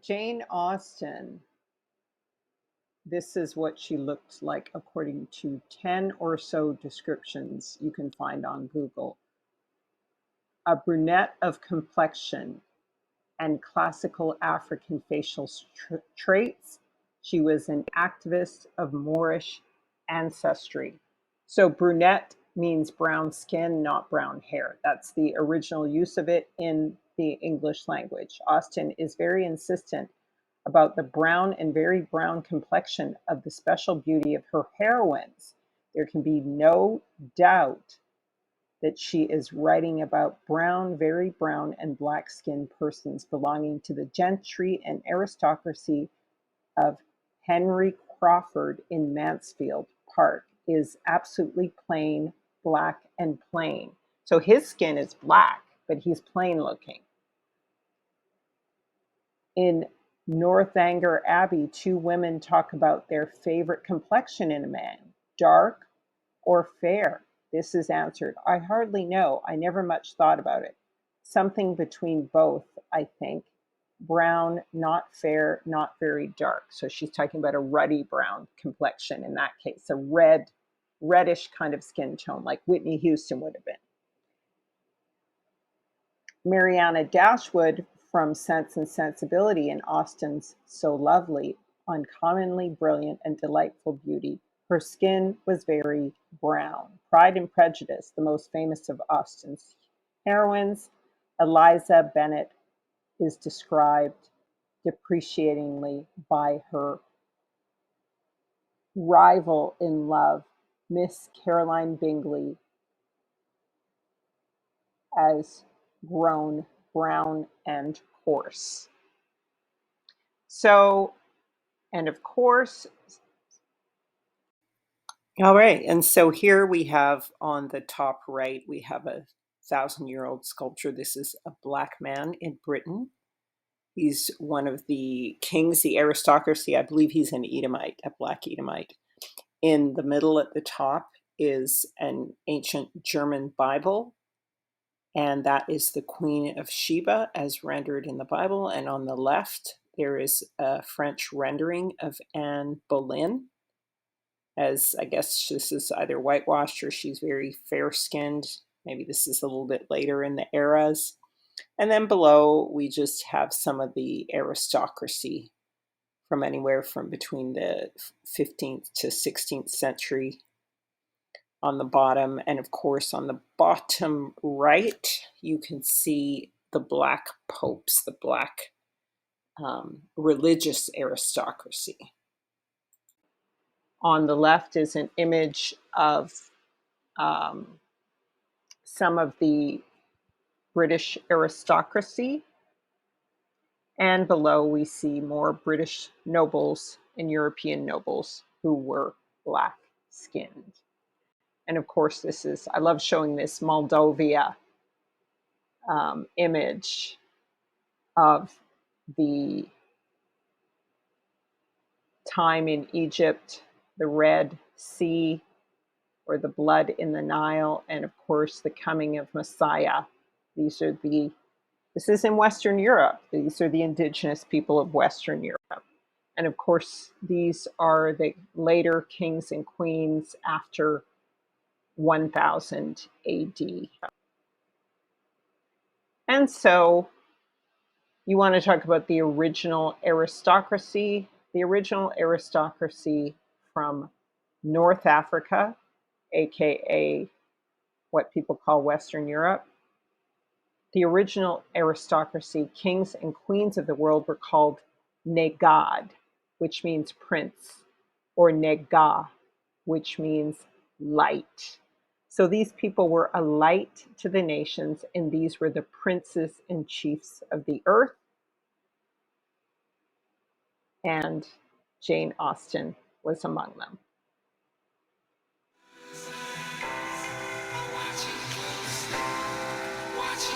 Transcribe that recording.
Jane Austen, this is what she looked like according to 10 or so descriptions you can find on Google. A brunette of complexion and classical African facial traits. She was an activist of Moorish ancestry. So brunette means brown skin, not brown hair. That's the original use of it in the English language. Austen is very insistent about the brown and very brown complexion of the special beauty of her heroines. There can be no doubt that she is writing about brown, very brown, and black skinned persons belonging to the gentry and aristocracy of Henry Crawford in Mansfield Park is absolutely plain, black, and plain. So his skin is black, but he's plain looking. In Northanger Abbey, two women talk about their favorite complexion in a man, dark or fair. This is answered, I hardly know. I never much thought about it. Something between both, I think. Brown, not fair, not very dark. So she's talking about a ruddy brown complexion in that case, a reddish kind of skin tone, like Whitney Houston would have been. Mariana Dashwood from Sense and Sensibility in Austen's So Lovely, uncommonly brilliant and delightful beauty. Her skin was very brown. Pride and Prejudice, the most famous of Austen's heroines, Eliza Bennet, is described depreciatingly by her rival in love, Miss Caroline Bingley, as grown brown and coarse. So, and of course, all right, and so here we have on the top right, we have a 1,000-year-old sculpture. This is a black man in Britain. He's one of the kings, the aristocracy. I believe he's an Edomite, a black Edomite. In the middle at the top is an ancient German Bible, and that is the Queen of Sheba as rendered in the Bible. And on the left, there is a French rendering of Anne Boleyn, as I guess this is either whitewashed or she's very fair-skinned. Maybe this is a little bit later in the eras. And then below, we just have some of the aristocracy from anywhere from between the 15th to 16th century on the bottom. And of course, on the bottom right, you can see the black popes, the black religious aristocracy. On the left is an image of some of the British aristocracy. And below we see more British nobles and European nobles who were black skinned. And of course, this is, I love showing this Moldavia image of the time in Egypt, the Red Sea, or the blood in the Nile, and of course, the coming of Messiah. This is in Western Europe. These are the indigenous people of Western Europe. And of course, these are the later kings and queens after 1000 AD. And so you want to talk about the original aristocracy. The original aristocracy from North Africa, aka what people call Western Europe. The original aristocracy, kings and queens of the world, were called Negad, which means prince, or Nega, which means light. So these people were a light to the nations, and these were the princes and chiefs of the earth. And Jane Austen was among them.